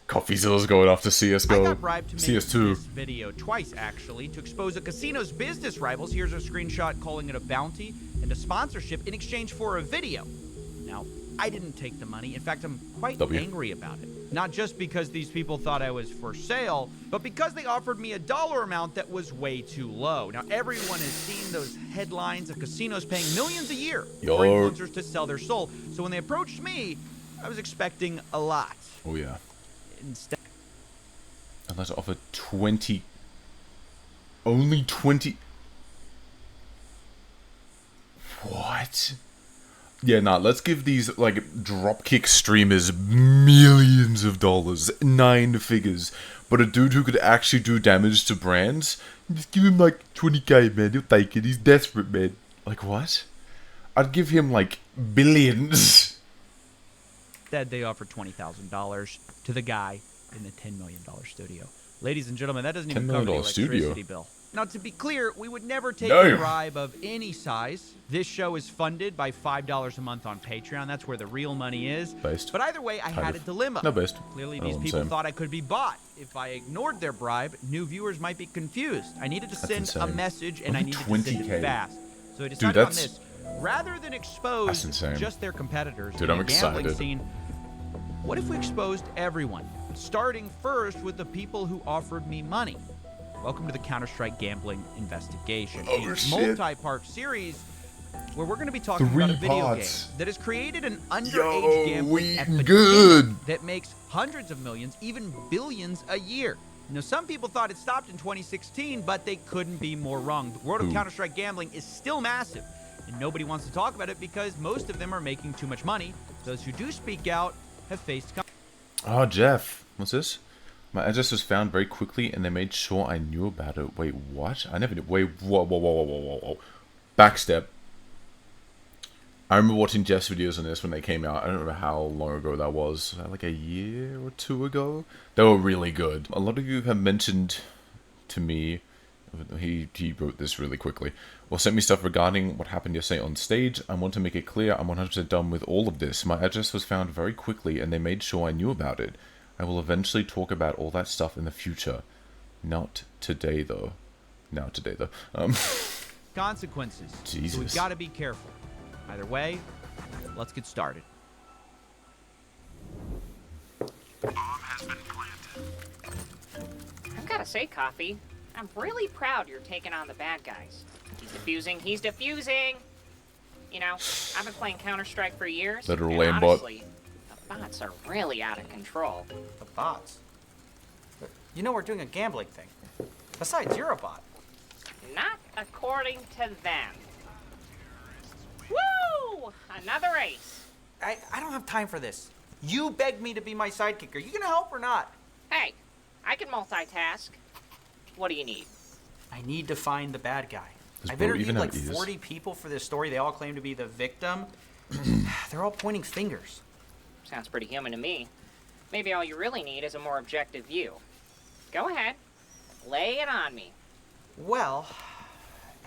Coffeezilla's going off to I CSGO. got bribed to make CS2. this video twice, actually, to expose a casino's business rivals. Here's a screenshot calling it a bounty and a sponsorship in exchange for a video. Now, I didn't take the money. In fact, I'm quite angry about it. Not just because these people thought I was for sale, but because they offered me a dollar amount that was way too low. Now, everyone has seen those headlines of casinos paying millions a year for influencers to sell their soul. So when they approached me, I was expecting a lot. Oh, yeah. Instead, Unless I offer 20. Only 20. What? Yeah, nah, let's give these, like, dropkick streamers millions of dollars. 9 figures. But a dude who could actually do damage to brands, just give him, like, 20k, man. He'll take it. He's desperate, man. Like, what? I'd give him, like, billions. instead, they offered $20,000 to the guy in the $10 million studio. Ladies and gentlemen, that doesn't even cover the electricity bill. Now, to be clear, we would never take a bribe of any size. This show is funded by $5 a month on Patreon. That's where the real money is. Based. But either way, I had a dilemma. No, based. Clearly, these people thought I could be bought. If I ignored their bribe, new viewers might be confused. I needed to send a message, and I needed to send it fast. So I decided on this. Rather than expose just their competitors in the gambling scene, what if we exposed everyone? Starting first with the people who offered me money. Welcome to the Counter-Strike Gambling Investigation, a multi-part series where we're going to be talking about a video game that has created an underage gambling epidemic that makes hundreds of millions, even billions a year. Now, some people thought it stopped in 2016, but they couldn't be more wrong. The world of Counter-Strike gambling is still massive, and nobody wants to talk about it because most of them are making too much money. Those who do speak out have faced... Oh, Jeff. What's this? My address was found very quickly, and they made sure I knew about it. Wait, what? I never knew. Wait, whoa. Backstep. I remember watching Jeff's videos on this when they came out. I don't remember how long ago that was. Like a year or 2 ago? They were really good. A lot of you have mentioned to me... He wrote this really quickly. Well, sent me stuff regarding what happened yesterday on stage. I want to make it clear I'm 100% done with all of this. My address was found very quickly, and they made sure I knew about it. I will eventually talk about all that stuff in the future. Not today, though. Not today, though. Consequences. Jesus. So we've got to be careful. Either way, let's get started. Bomb has been planted. I've got to say, Coffee, I'm really proud you're taking on the bad guys. He's diffusing! You know, I've been playing Counter-Strike for years, and honestly, the bots are really out of control. The bots? You know we're doing a gambling thing. Besides, you're a bot. Not according to them. Woo! Another ace. I don't have time for this. You begged me to be my sidekick. Are you gonna help or not? Hey, I can multitask. What do you need? I need to find the bad guy. I've interviewed like 40 people for this story. They all claim to be the victim. They're all pointing fingers. Sounds pretty human to me. Maybe all you really need is a more objective view. Go ahead. Lay it on me. Well,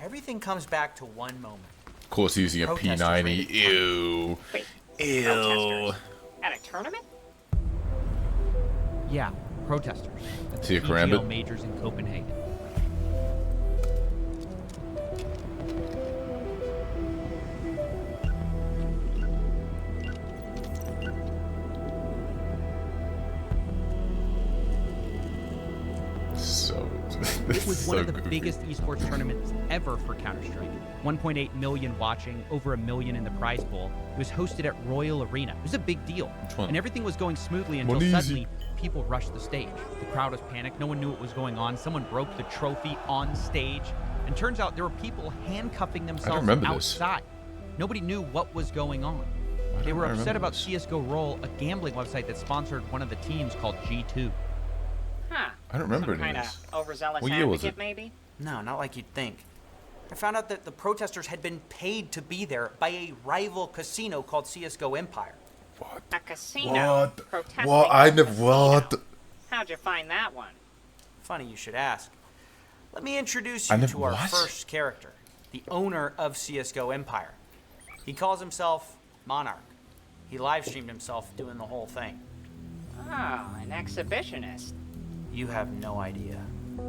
everything comes back to one moment. Of course, using a P90. Ew. Wait, ew. Protesters? At a tournament? Yeah, protesters. See a Karambit? Majors in Copenhagen. It was one of the biggest esports tournaments ever for Counter-Strike. 1.8 million watching, over 1 million in the prize pool. It was hosted at Royal Arena. It was a big deal. And everything was going smoothly until suddenly people rushed the stage. The crowd was panicked. No one knew what was going on. Someone broke the trophy on stage. And turns out there were people handcuffing themselves outside. Nobody knew what was going on. They were upset about CSGO Roll, a gambling website that sponsored one of the teams called G2. Huh. I don't remember Some any kind of this. of overzealous What year was advocate, it? maybe? No, not like you'd think. I found out that the protesters had been paid to be there by a rival casino called CSGO Empire. What? A casino? Protesting What? I never. casino. What? How'd you find that one? Funny you should ask. Let me introduce you to our first character, the owner of CSGO Empire. He calls himself Monarch. He live streamed himself doing the whole thing. Oh, an exhibitionist. You have no idea.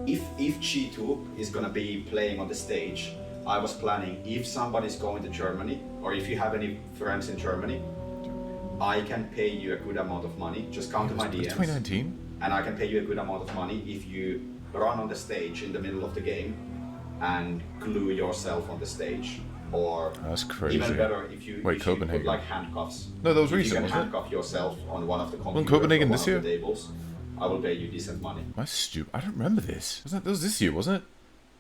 If G2 is gonna be playing on the stage, I was planning if somebody's going to Germany, or if you have any friends in Germany, I can pay you a good amount of money. Just come to my DMs. 2019? And I can pay you a good amount of money if you run on the stage in the middle of the game and glue yourself on the stage. Or that's crazy. Even better if you, Wait, if you Copenhagen. put like handcuffs. No, that was if recent, you can wasn't it? handcuff yourself on one of the computers Copenhagen or one this of year? the tables, I will pay you decent money. Am I stupid? I don't remember this. That was this year, wasn't it?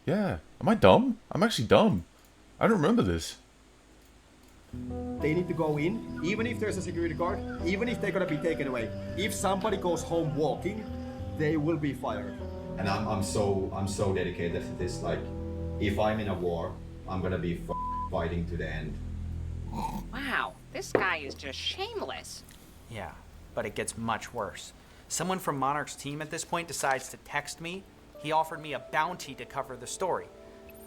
Yeah. Am I dumb? I'm actually dumb. I don't remember this. They need to go in, even if there's a security guard, even if they're gonna be taken away. If somebody goes home walking, they will be fired. And I'm so dedicated to this. Like, if I'm in a war, I'm gonna be fighting to the end. Wow, this guy is just shameless. Yeah, but it gets much worse. Someone from Monarch's team at this point decides to text me. He offered me a bounty to cover the story.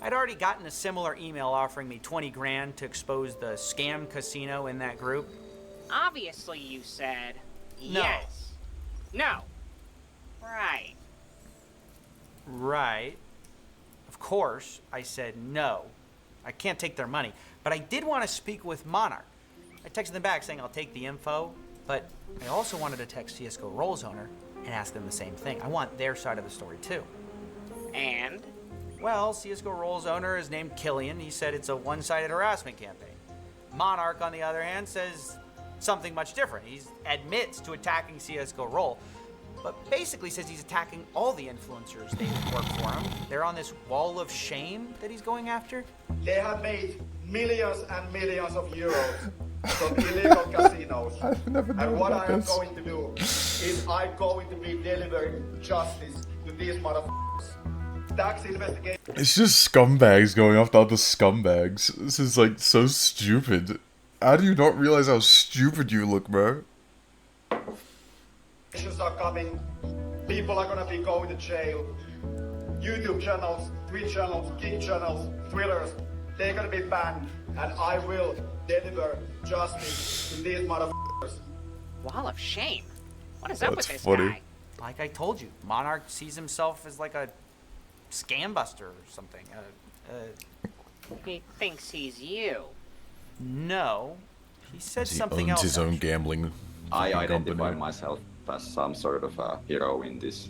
I'd already gotten a similar email offering me 20 grand to expose the scam casino in that group. Obviously you said no. Yes. No. Right. Right. Of course, I said no. I can't take their money, but I did want to speak with Monarch. I texted them back saying I'll take the info, but I also wanted to text CSGO Roll's owner and ask them the same thing. I want their side of the story too. And? Well, CSGO Roll's owner is named Killian. He said it's a one-sided harassment campaign. Monarch, on the other hand, says something much different. He admits to attacking CSGO Roll, but basically says he's attacking all the influencers they work for him. They're on this wall of shame that he's going after. They have made millions and millions of euros from illegal casinos. And what I am going to do is I'm going to be delivering justice to these motherfuckers. Tax investigation. It's just scumbags going after other scumbags. This is like so stupid. How do you not realize how stupid you look, bro? Are coming. People are gonna be going to jail. YouTube channels, Twitch channels, King channels, Twitters, they're gonna be banned, and I will deliver justice to these motherfuckers. Wall of shame? What is up with this funny. guy? Like I told you, Monarch sees himself as like a scam buster or something. He thinks he's you. No, he said He something owns else. his own gambling. I identify company. myself as some sort of a hero in this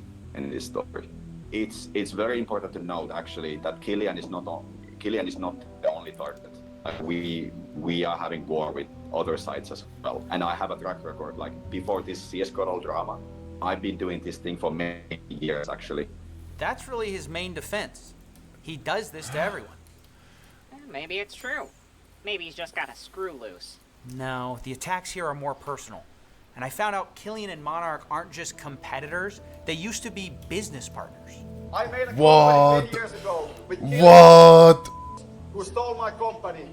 story. It's very important to note actually that Killian is not the only target. Like we are having war with other sites as well, and I have a track record. Like before this CS:GO drama, I've been doing this thing for many years actually. That's really his main defense. He does this to everyone. Maybe it's true. Maybe he's just got a screw loose. No, the attacks here are more personal. And I found out Killian and Monarch aren't just competitors, they used to be business partners. I made a What? company 10 years ago with What? who stole my company.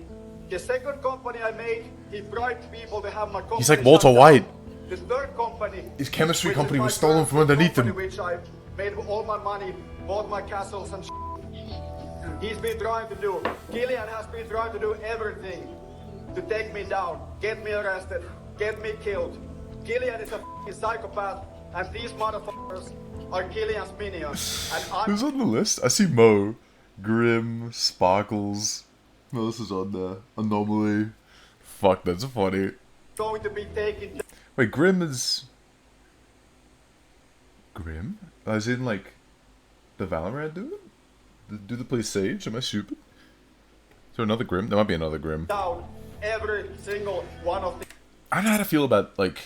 The second company I made, he bribed people to have my company. He's like Walter shut down. White. The third company, His chemistry which company is my was stolen from transport underneath company, him. Which I made all my money, bought my castles and he's been trying to do. Killian has been trying to do everything to take me down, get me arrested, get me killed. Killian is a psychopath, and these motherfuckers are Killian's minions. And I'm Who's on the list? I see Mo, Grim, Sparkles. No, this is on there. Anomaly. Fuck, that's funny. going to be taken. Wait, Grim is... Grim? As in, like, the Valorant dude? Do they play Sage? Am I stupid? Is there another Grim? There might be another Grim. Down every single one of the. I don't know how to feel about, like...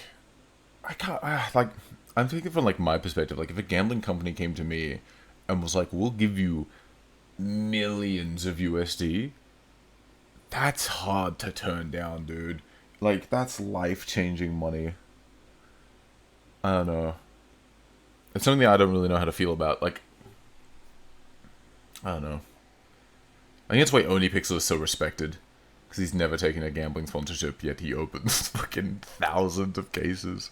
I can't... like, I'm thinking from, like, my perspective. Like, if a gambling company came to me and was like, we'll give you millions of USD, that's hard to turn down, dude. Like, that's life-changing money. I don't know. It's something that I don't really know how to feel about. Like, I don't know. I think that's why OniPixel is so respected. Because he's never taken a gambling sponsorship, yet he opens fucking thousands of cases.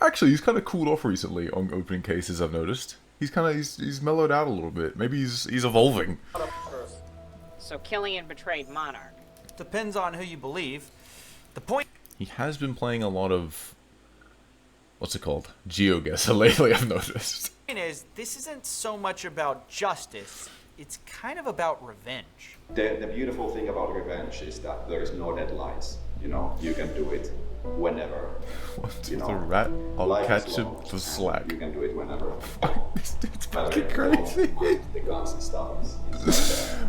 Actually, he's kind of cooled off recently on opening cases, I've noticed. He's kind of, he's mellowed out a little bit. Maybe he's evolving. So Killian betrayed Monarch. Depends on who you believe. The point... He has been playing a lot of what's it called? GeoGuessr lately, I've noticed. The thing is, this isn't so much about justice. It's kind of about revenge. The beautiful thing about revenge is that there is no deadlines. You know, you can do it whenever. What? You know, The rat? I'll life catch is him long, for slack. You can do it whenever. This dude's fucking crazy. The guns and stuff.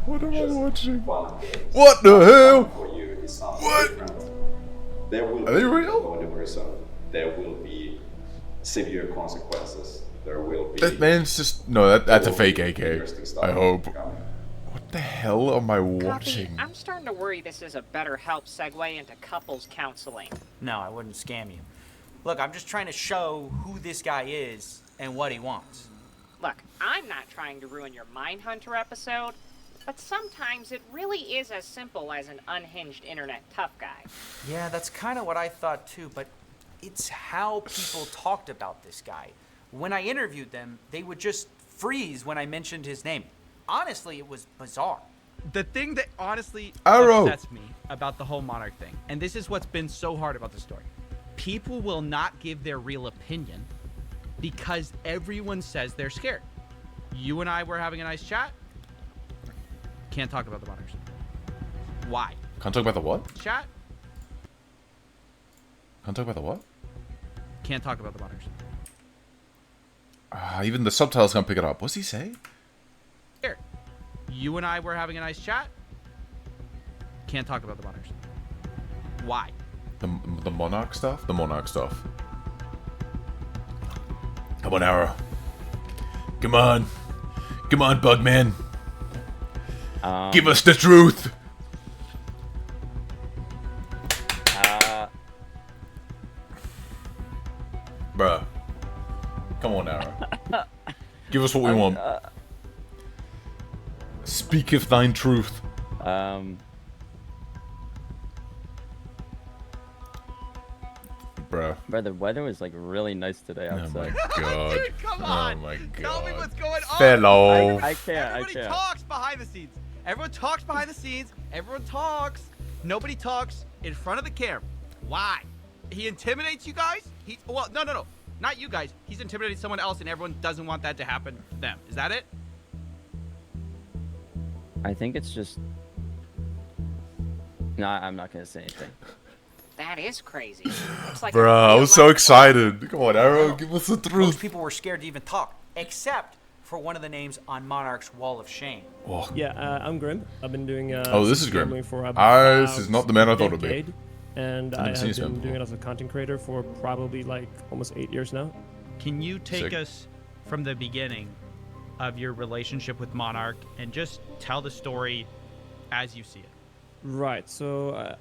What am I watching? Fun games. What the hell? For you is something What? different. There will Are they be real? going to prison. There will be severe consequences. There will be. That man's just no. That's a fake AK. interesting stuff I hope. coming. What the hell am I Coffee, watching? I'm starting to worry this is a better help segue into couples counseling. No, I wouldn't scam you. Look, I'm just trying to show who this guy is and what he wants. Look, I'm not trying to ruin your Mindhunter episode, but sometimes it really is as simple as an unhinged internet tough guy. Yeah, that's kind of what I thought too, but it's how people talked about this guy. When I interviewed them, they would just freeze when I mentioned his name. Honestly, it was bizarre. The thing that honestly Arrow. upsets me about the whole Monarch thing, and this is what's been so hard about the story, people will not give their real opinion because everyone says they're scared. You and I were having a nice chat. Can't talk about the Monarchs. Why? Can't talk about the what? Chat? Can't talk about the what? Can't talk about the Monarchs. Even the subtitles can't pick it up. What's he say? Here. You and I were having a nice chat. Can't talk about the Monarchs. Why? The Monarch stuff? The Monarch stuff. Come on, Arrow. Come on. Come on, Bugman. Give us the truth. Bruh. Come on, Arrow. Give us what we want. Speaketh thine truth. Bruh. Bro, the weather was like really nice today outside. Oh my god. Dude, come on. Oh my god. Tell me what's going on. Fellow. I can't. Everybody talks behind the scenes. Everyone talks behind the scenes. Everyone talks. Nobody talks in front of the camera. Why? He intimidates you guys? Well, no. Not you guys. He's intimidating someone else, and everyone doesn't want that to happen to them. Is that it? I think it's just. No, I'm not gonna say anything. That is crazy. Looks like Bruh, I was so excited. Come on, Arrow, give us the Most truth. people were scared to even talk, except for one of the names on Monarch's Wall of Shame. Oh, Yeah, I'm Grim. I've been doing this is Grim. gambling for This is not the man I thought it'd be. decade, and I never seen have this man been doing it before. as a content creator for probably like almost 8 years now. Can you take Sick. us from the beginning of your relationship with Monarch and just tell the story as you see it? Right. So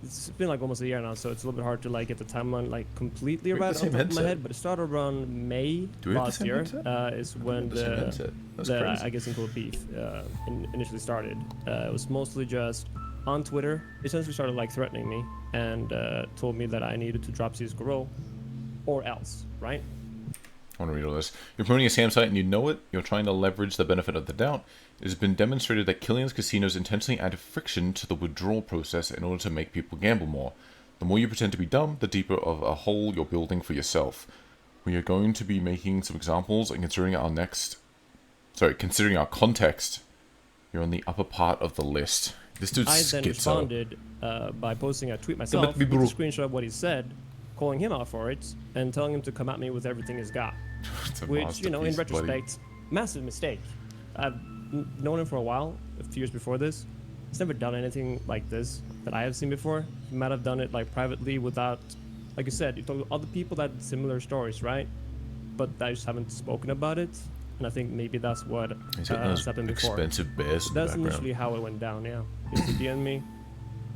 it's been like almost a year now, so it's a little bit hard to like get the timeline like completely We have right the on same top of my headset. head. But it started around May Do we have the last same year. headset? Is when the same headset. That's the crazy. I guess include beef initially started. It was mostly just on Twitter. He essentially started like threatening me and told me that I needed to drop CS:GO Roll or else, right? I want to read all this. You're promoting a scam site and you know it. You're trying to leverage the benefit of the doubt. It has been demonstrated that Killian's casinos intentionally add friction to the withdrawal process in order to make people gamble more. The more you pretend to be dumb, the deeper of a hole you're building for yourself. We are going to be making some examples and considering our context, you're on the upper part of the list. This dude's I then schizo. responded by posting a tweet myself with a screenshot of what he said, calling him out for it, and telling him to come at me with everything he's got. It's a Which, you know, in masterpiece, buddy. retrospect, massive mistake. I've known him for a while, a few years before this. He's never done anything like this that I have seen before. He might have done it like privately without, like you said, you talk to other people that had similar stories, right? But I just haven't spoken about it. And I think maybe that's what He's got has those happened before. expensive bears in the That's background. initially how it went down, yeah. He DM'd me,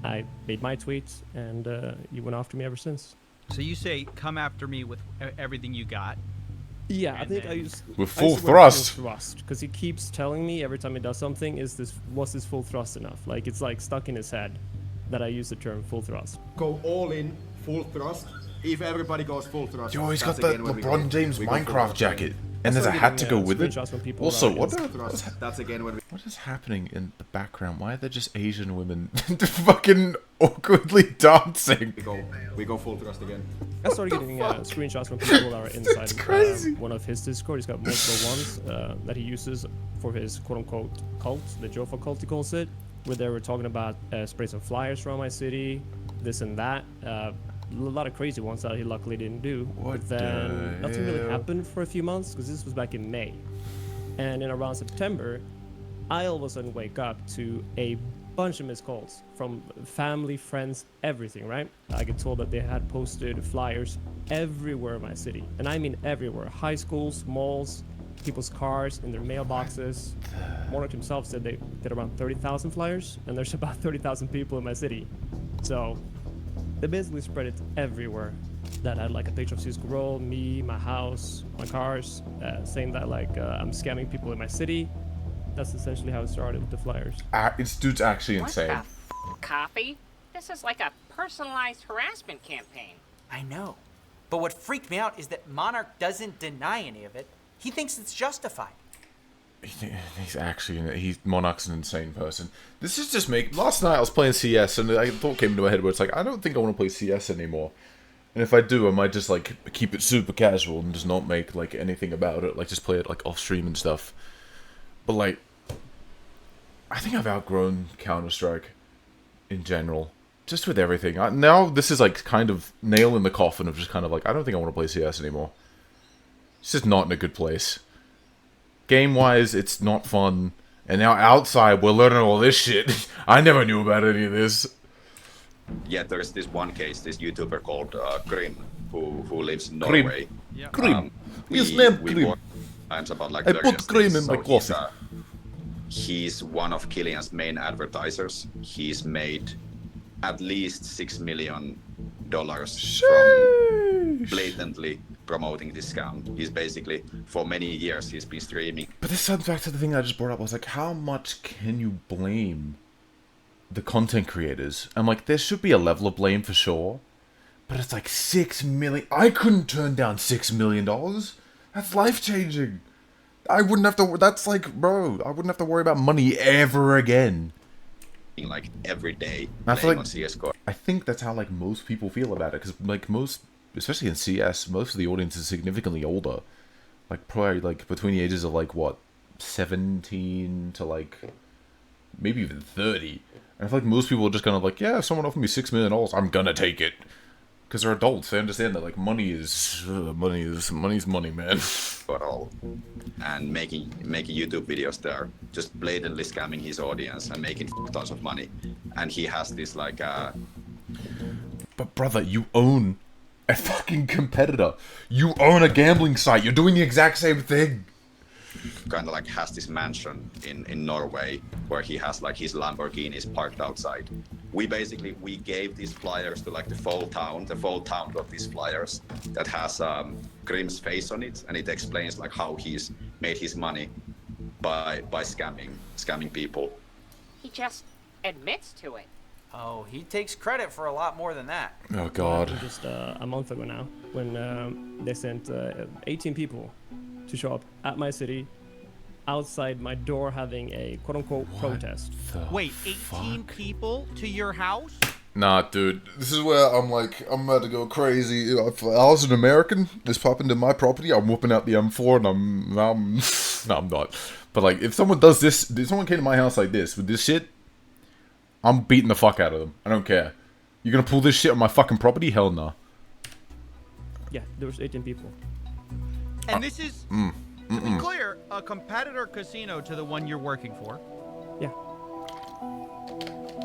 I made my tweets, and he went after me ever since. So you say, come after me with everything you got. Yeah, I And think then- I used With I full used the word thrust. full thrust, because he keeps telling me every time he does something, was this full thrust enough? Like it's like stuck in his head that I use the term full thrust. Go all in, full thrust. If everybody goes full thrust. Yo, he's got the LeBron James Minecraft jacket. And there's a hat to go with it. Also, that's again when what is happening in the background? Why are there just Asian women fucking awkwardly dancing? We go full thrust again. I started getting screenshots from people that are inside one of his Discord. He's got multiple ones that he uses for his quote-unquote cult, the Jofa cult he calls it, where they were talking about spray some flyers around my city, this and that. A lot of crazy ones that he luckily didn't do. But then nothing really happened for a few months because this was back in May. And in around September, I all of a sudden wake up to a bunch of missed calls from family, friends, everything, right? I get told that they had posted flyers everywhere in my city. And I mean everywhere. High schools, malls, people's cars, in their mailboxes. Monarch himself said they did around 30,000 flyers, and there's about 30,000 people in my city. So they basically spread it everywhere. That had like a picture of CS2 Roll, me, my house, my cars, saying that like I'm scamming people in my city. That's essentially how it started with the flyers. This dude's actually insane. What the Coffee? This is like a personalized harassment campaign. I know. But what freaked me out is that Monarch doesn't deny any of it. He thinks it's justified. Monarch's an insane person. This is just last night I was playing CS and a thought came into my head where it's like, I don't think I want to play CS anymore. And if I do, I might just like keep it super casual and just not make like anything about it, like just play it like off stream and stuff. But like, I think I've outgrown Counter-Strike in general, just with everything. Now this is like kind of nail in the coffin of just kind of like, I don't think I want to play CS anymore. It's just not in a good place. Game-wise, it's not fun. And now outside, we're learning all this shit. I never knew about any of this. Yeah, there's this one case, this YouTuber called Grim, who lives in Norway. Grim. His name Grim. About, like, I put Grim in my coffee. He's one of Killian's main advertisers. He's made at least $6 million from blatantly promoting this scam. He's basically, for many years, he's been streaming. But this comes back to the thing I just brought up. I was like, how much can you blame the content creators? I'm like, there should be a level of blame for sure. But it's like 6 million. I couldn't turn down $6 million. That's life-changing. I wouldn't have to, that's like, bro, I wouldn't have to worry about money ever again. Like, every day, I feel like, on CSGO. I think that's how, like, most people feel about it. Because, like, especially in CS, most of the audience is significantly older. Like, probably, like, between the ages of, like, what, 17 to, like, maybe even 30. And I feel like most people are just kind of like, yeah, if someone offered me $6 million, I'm gonna take it. Because they're adults, they understand that, like, money's money, man. At all. And making YouTube videos there, just blatantly scamming his audience and making tons of money. And he has this, like, But, brother, you own a fucking competitor. You own a gambling site. You're doing the exact same thing. Kind of like has this mansion in Norway where he has like his Lamborghinis parked outside. We gave these flyers to like the full town. The full town got these flyers that has Grim's face on it, and it explains like how he's made his money by scamming people. He just admits to it. Oh, he takes credit for a lot more than that. Oh God! Just a month ago now, when they sent 18 people to show up at my city, outside my door, having a quote-unquote protest. Wait, 18 people to your house? Nah, dude. This is where I'm like, I'm about to go crazy. If I was an American, this popped into my property, I'm whooping out the M4, and no, I'm not. But like, if someone does this, if someone came to my house like this, with this shit, I'm beating the fuck out of them. I don't care. You're gonna pull this shit on my fucking property? Hell no. Yeah, there was 18 people. And this is, to be clear, a competitor casino to the one you're working for. Yeah.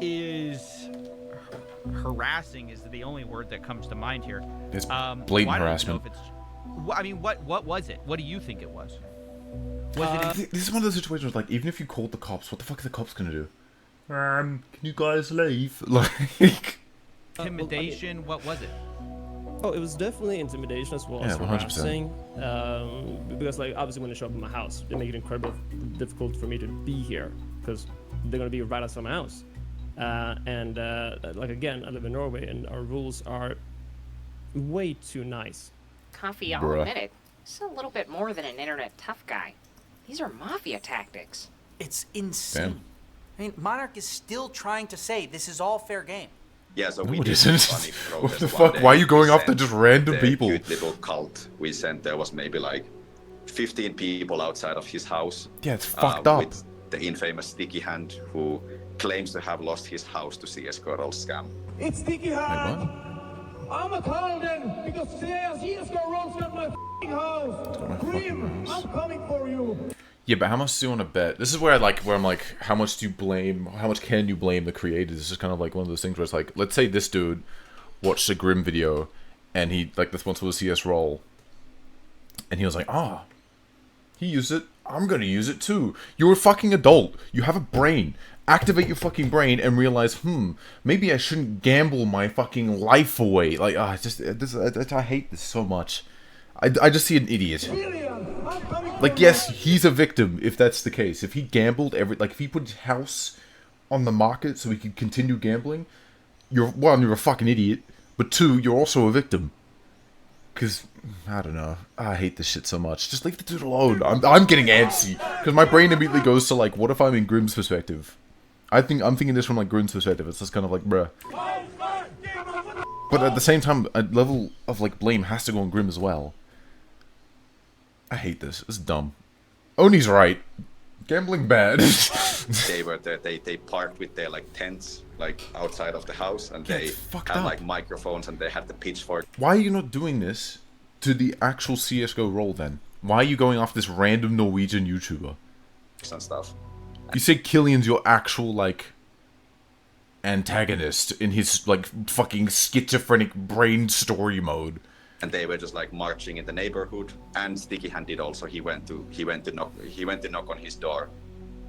Is harassing is the only word that comes to mind here. It's blatant harassment. I mean, what was it? What do you think it was? This is one of those situations where, like, even if you called the cops, what the fuck are the cops gonna do? Can you guys leave? Like, intimidation. What was it? Oh, it was definitely intimidation as well as harassing. Because, like, obviously when they show up at my house, they make it incredibly difficult for me to be here because they're gonna be right outside my house. Like, again, I live in Norway, and our rules are way too nice. Coffee, I'll admit it. This is a little bit more than an internet tough guy. These are mafia tactics. It's insane. Damn. I mean, Monarch is still trying to say this is all fair game. Yeah, so No, we it did isn't. funny What the protest fuck? one day. Why are you going We after sent just random the people? cute little cult we sent. There was maybe like 15 people outside of his house. Yeah, it's fucked up. With the infamous Sticky Hand, who claims to have lost his house to CS:GO roll scam. It's Sticky Hand. I'm a call then because CS:GO rolls got my house. Cream, I'm coming for you. Yeah, but how much do you want to bet? This is where I'm like, how much do you blame? How much can you blame the creators? This is kind of like one of those things where it's like, let's say this dude watched a Grim video, and he like this once was a CS roll, and he was like, he used it. I'm gonna use it too. You're a fucking adult. You have a brain. Activate your fucking brain and realize, maybe I shouldn't gamble my fucking life away. Like, I hate this so much. I just see an idiot. Like, yes, he's a victim if that's the case. If he gambled if he put his house on the market so he could continue gambling, you're a fucking idiot, but 2, you're also a victim. Because, I don't know, I hate this shit so much. Just leave the dude alone. I'm getting antsy, because my brain immediately goes to, like, what if I'm in Grim's perspective? I'm thinking this from, like, Grim's perspective. It's just kind of like, bruh. But at the same time, a level of, like, blame has to go on Grim as well. I hate this. It's dumb. Oni's right. Gambling bad. They were there. They parked with their like tents like outside of the house, and they had like microphones, and they had the pitchfork. Why are you not doing this to the actual CS:GO role then? Why are you going off this random Norwegian YouTuber? And stuff. You say Killian's your actual like antagonist in his like fucking schizophrenic brain story mode. And they were just like marching in the neighborhood, and Sticky Hand did also. He went to knock on his door,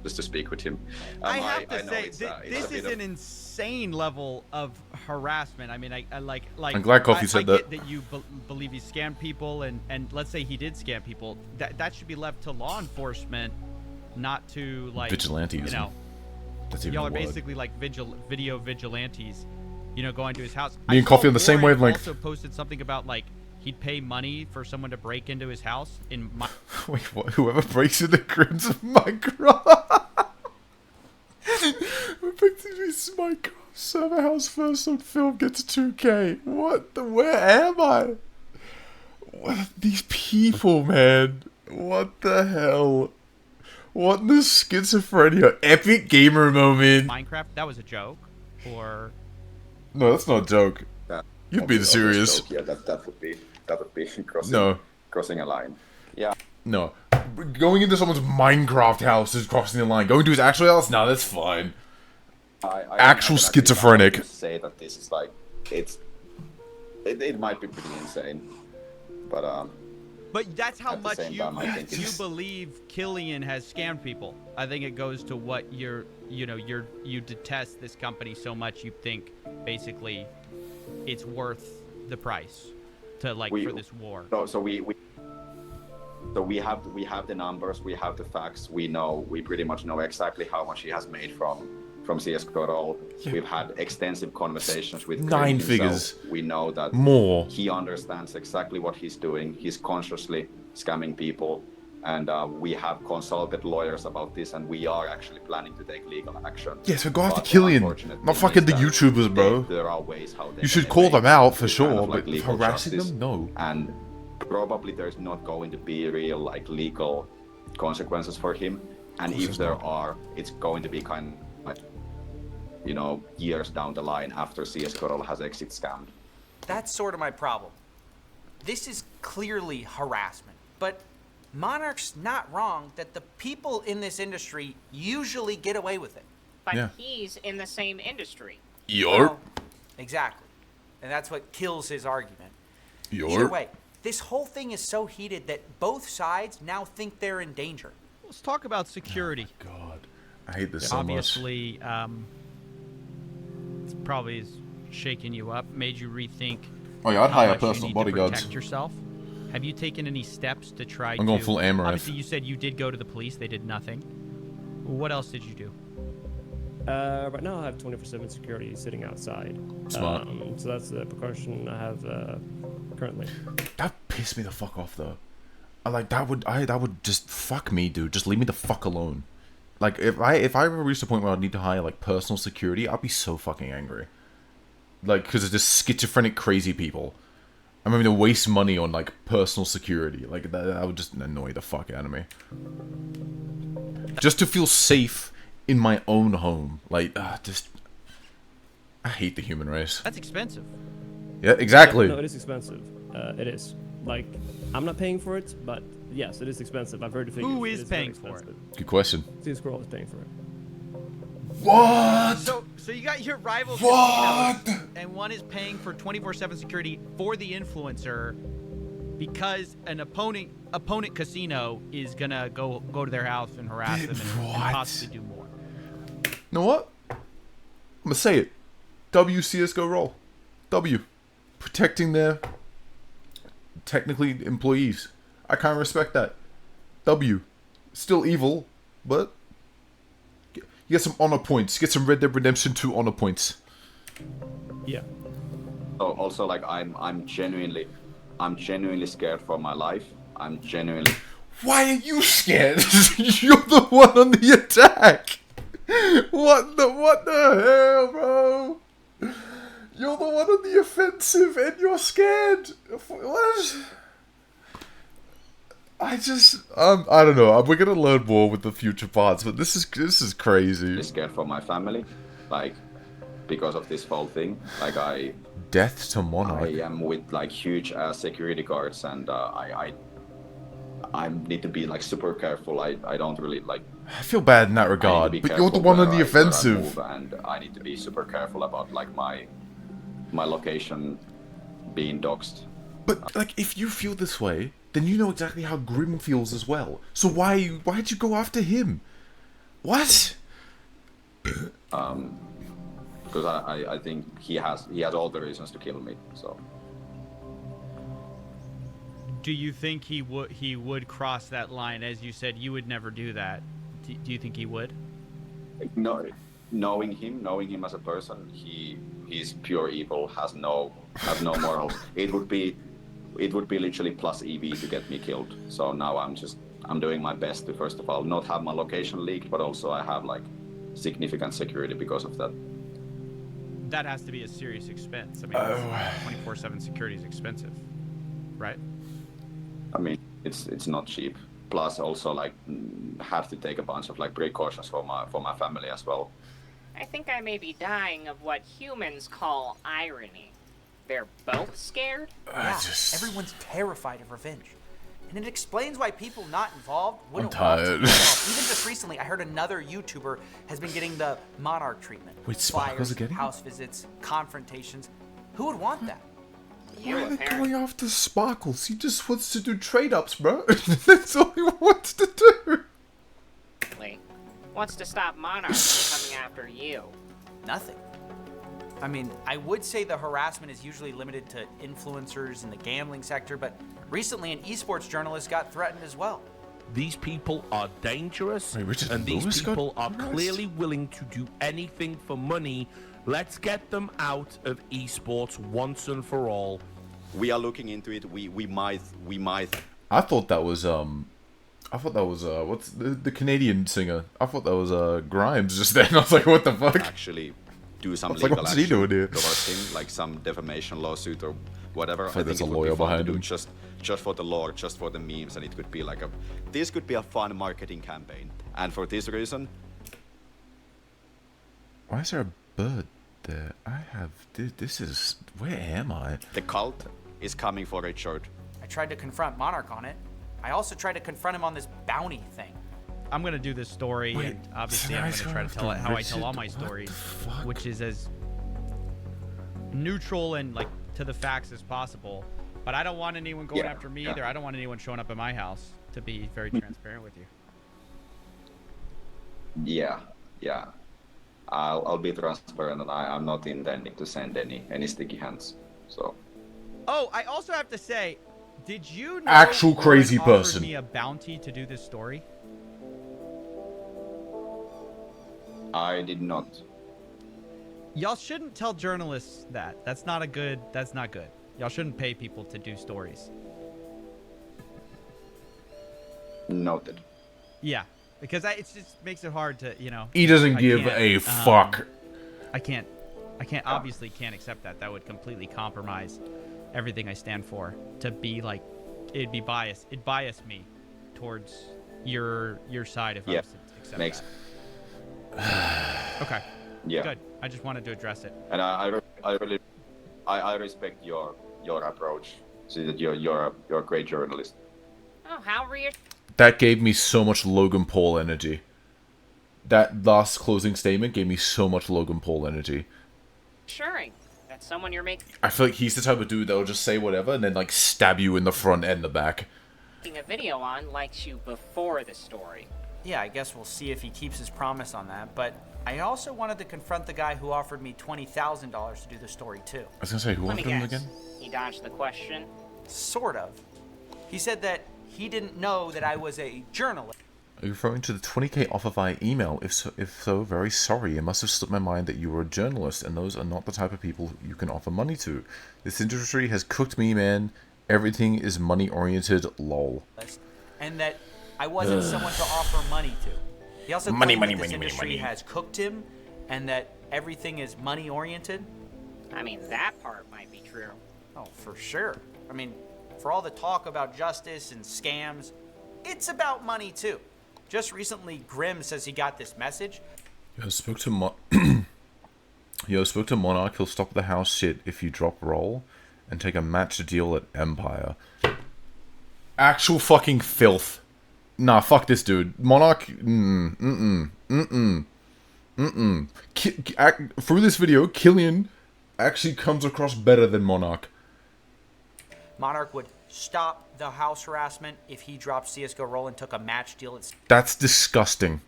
just to speak with him. I have to say, this is an insane level of harassment. I mean, I like. I'm glad Coffee said that. I get that you believe he scammed people, and let's say he did scam people. That should be left to law enforcement, not to like vigilantes. You know, that's even y'all are word. basically like video vigilantes. You know, going to his house. Me and Coffee on the same wavelength. Also posted something about like he'd pay money for someone to break into his house in my. Wait, what? Whoever breaks into Grim's Minecraft. Who breaks into his Minecraft server house first on film gets 2K. What the? Where am I? What are these people, man? What the hell? What the schizophrenia? Epic gamer moment. Minecraft. That was a joke, or. No, that's not a joke. You'd be serious. Yeah, that would be crossing a line. Yeah. No. Going into someone's Minecraft house is crossing the line. Going to his actual house? No, that's fine. Actual schizophrenic. Say that this is like it might be pretty insane, but that's how much you you believe Killian has scammed people. I think it goes to what you detest this company so much you think basically it's worth the price to for this war. So we have the numbers, we have the facts, we pretty much know exactly how much he has made from CS:GO roll. Yeah. We've had extensive conversations with 9 figures. We know that more. He understands exactly what he's doing. He's consciously scamming people, and we have consulted lawyers about this, and we are actually planning to take legal action. Yeah, so go after Killian, not fucking the YouTubers, bro. There are ways how you should call them out for sure, but harassing them, no. And probably there's not going to be real legal consequences for him, and if there are, it's going to be kind of years down the line after CS:GO has exit scammed. That's sort of my problem. This is clearly harassment, but Monarch's not wrong that the people in this industry usually get away with it. But he's in the same industry. Well, exactly. And that's what kills his argument. Either way, this whole thing is so heated that both sides now think they're in danger. Let's talk about security. Oh my God, I hate this so Obviously, it's probably is shaking you up, made you rethink. Oh yeah, I'd hire how much personal you need to bodyguards. protect yourself. Have you taken any steps to try? I'm going full Amaranth. Obviously, you said you did go to the police. They did nothing. What else did you do? Right now I have 24/7 security sitting outside. Smart. So that's the precaution. I have currently. That pissed me the fuck off though. That would just fuck me, dude. Just leave me the fuck alone. Like if I ever reached a point where I'd need to hire like personal security, I'd be so fucking angry. Like because it's just schizophrenic crazy people. I'm having to waste money on like personal security. Like that would just annoy the fuck out of me. Just to feel safe in my own home. Like I hate the human race. That's expensive. Yeah, exactly. No, it is expensive. It is. Like, I'm not paying for it, but yes, it is expensive. I've heard the figures. Who is paying for it? Good question. CS2 is paying for it. What? So you got your rival casinos, and one is paying for 24/7 security for the influencer because an opponent casino is gonna go to their house and harass them and possibly do more. You know what? I'm gonna say it. W CS:GO role. W. Protecting their technically employees. I can't respect that. W. Still evil, but you get some honor points. Get some Red Dead Redemption 2 honor points. Yeah. Oh, also, like I'm genuinely scared for my life. I'm genuinely. Why are you scared? You're the one on the attack. What the hell, bro? You're the one on the offensive and you're scared. What? I don't know. We're gonna learn more with the future parts, but this is crazy. I'm scared for my family, like because of this whole thing. Like Death to Monarch. I am with like huge security guards, and I need to be like super careful. I don't really like. I feel bad in that regard, but you're the one on the offensive. And I need to be super careful about like my location being doxed. But like, if you feel this way, then you know exactly how Grim feels as well. So why'd you go after him? What? Because I think he has all the reasons to kill me. So. Do you think he would cross that line? As you said, you would never do that. Do you think he would? No, knowing him as a person, he's pure evil. Has no morals. It would be literally plus EV to get me killed. So now I'm doing my best to first of all not have my location leaked, but also I have like significant security because of that. That has to be a serious expense. I mean, 24/7 security is expensive, right? I mean, it's not cheap. Plus, also like have to take a bunch of like precautions for my family as well. I think I may be dying of what humans call irony. They're both scared? Yeah, everyone's terrified of revenge. And it explains why people not involved wouldn't I'm tired. want to. Even just recently, I heard another YouTuber has been getting the Monarch treatment. Wait, Sparkles are getting? House visits, confrontations. Who would want that? Why are they going after Sparkles? He just wants to do trade-ups, bro. That's all he wants to do. What's to stop Monarch from coming after you? Nothing. I mean, I would say the harassment is usually limited to influencers in the gambling sector, but recently an esports journalist got threatened as well. These people are dangerous, and these people are clearly willing to do anything for money. Let's get them out of esports once and for all. We are looking into it. We might. I thought that was what's the Canadian singer? I thought that was Grimes just then. I was like, what the fuck? Actually, do some legal what's he doing here? towards him, like some defamation lawsuit or whatever. I think there's a it would lawyer be fun behind to do him. just for the lore, just for the memes, and it could be like this could be a fun marketing campaign. And for this reason, why is there a bird there? This is, where am I? The cult is coming for Richard. I tried to confront Monarch on it. I also tried to confront him on this bounty thing. I'm gonna do this story, and obviously I'm gonna try to tell it how I tell all my stories, which is as neutral and like to the facts as possible. But I don't want anyone going after me either. I don't want anyone showing up at my house, to be very transparent with you. Yeah. I'll be transparent, and I'm not intending to send any sticky hands. So. Oh, I also have to say, did you know Actual crazy Lauren offered person. me a bounty to do this story? I did not. Y'all shouldn't tell journalists that. That's not good. Y'all shouldn't pay people to do stories. Noted. Yeah, because it just makes it hard to, you know. He doesn't give a fuck. I can't obviously can't accept that. That would completely compromise everything I stand for. To be like, it'd be biased. It'd bias me towards your side if I was to accept that. Okay. Yeah. Good. I just wanted to address it. And I really respect your approach. See that you're a great journalist. Oh, how reassuring. That gave me so much Logan Paul energy. That last closing statement gave me so much Logan Paul energy. That someone you're making. I feel like he's the type of dude that'll just say whatever and then like stab you in the front and the back. A video on likes you before the story. Yeah, I guess we'll see if he keeps his promise on that. But I also wanted to confront the guy who offered me $20,000 to do the story too. I was gonna say, who offered him again? He dodged the question. Sort of. He said that he didn't know that I was a journalist. Are you referring to the 20k offer via email? If so, very sorry. It must have slipped my mind that you were a journalist, and those are not the type of people you can offer money to. This industry has cooked me, man. Everything is money-oriented, lol. And that I wasn't someone to offer money to. He also claimed that this industry has cooked him, and that everything is money-oriented. I mean, that part might be true. Oh, for sure. I mean, for all the talk about justice and scams, it's about money too. Just recently, Grimm says he got this message. Yo, spoke to Monarch. He'll stop the house shit if you drop roll and take a match deal at Empire. Actual fucking filth. Nah, fuck this dude. Monarch. Through this video, Killian actually comes across better than Monarch. Monarch would stop the house harassment if he dropped CSGO roll and took a match deal at That's disgusting.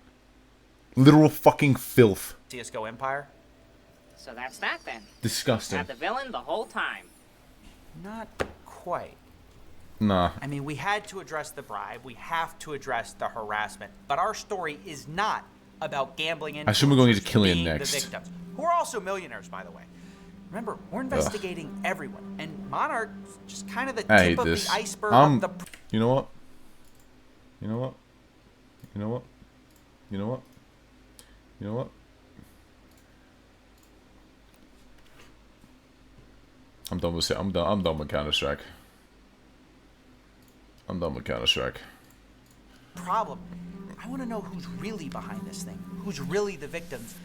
Literal fucking filth. CSGO Empire. So that's that then. Disgusting. Had the villain the whole time. Not quite. Nah. I mean, we had to address the bribe. We have to address the harassment. But our story is not about gambling and I assume we're going to Killian next. The victims, who are also millionaires, by the way. Remember, we're investigating everyone, and Monarch's just kind of the tip of the iceberg of the... You know what? You know what? You know what? You know what? You know what? I'm done with it. I'm done with Counter-Strike. I'm done with Counter-Strike. Problem. I want to know who's really behind this thing. Who's really the victims.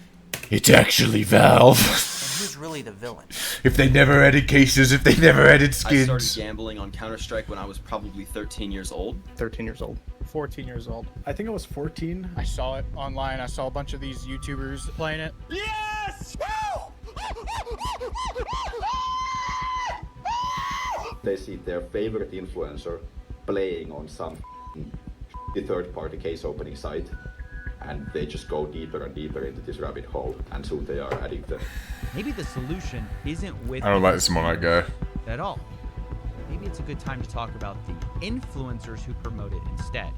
It's actually Valve. And who's really the villain. If they never added cases, if they never added skins. I started gambling on Counter-Strike when I was probably 13 years old. 13 years old. 14 years old. I think I was 14. I saw it online. I saw a bunch of these YouTubers playing it. Yes! They see their favorite influencer playing on some third-party case opening site, and they just go deeper and deeper into this rabbit hole, and so they are addicted. Maybe the solution isn't with... I don't like this Monarch guy. At all. Maybe it's a good time to talk about the influencers who promote it instead.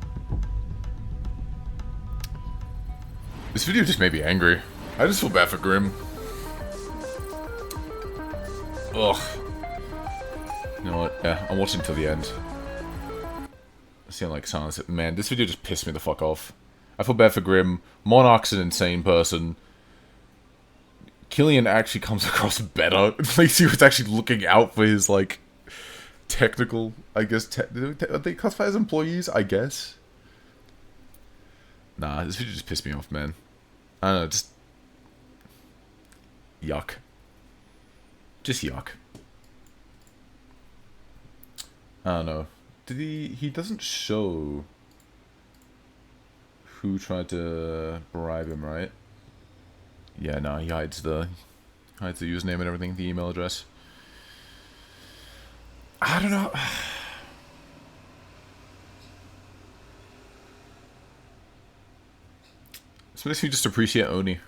This video just made me angry. I just feel bad for Grimm. Ugh. You know what? Yeah, I'm watching till the end. See, like silence it. Man, this video just pissed me the fuck off. I feel bad for Grimm. Monarch's an insane person. Killian actually comes across better. At least he was actually looking out for his, like, technical, I guess, are they classified as employees? I guess. Nah, this video just pissed me off, man. I don't know, just... yuck. Just yuck. I don't know. Did he doesn't show who tried to bribe him, right? Yeah, no, he hides the username and everything, the email address. I don't know. This makes me just appreciate Oni.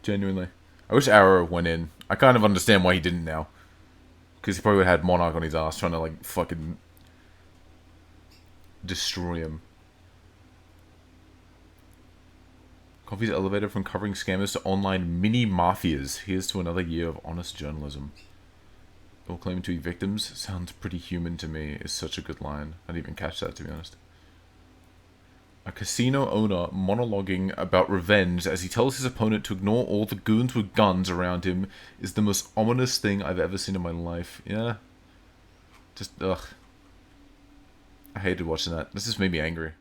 Genuinely. I wish Arrow went in. I kind of understand why he didn't now. Because he probably would have had Monarch on his ass trying to, like, fucking destroy him. Coffee's elevated from covering scammers to online mini mafias. Here's to another year of honest journalism. all claiming to be victims sounds pretty human to me is such a good line. I didn't even catch that, to be honest. A casino owner monologuing about revenge as he tells his opponent to ignore all the goons with guns around him is the most ominous thing I've ever seen in my life. Yeah. Just, ugh. I hated watching that. This just made me angry.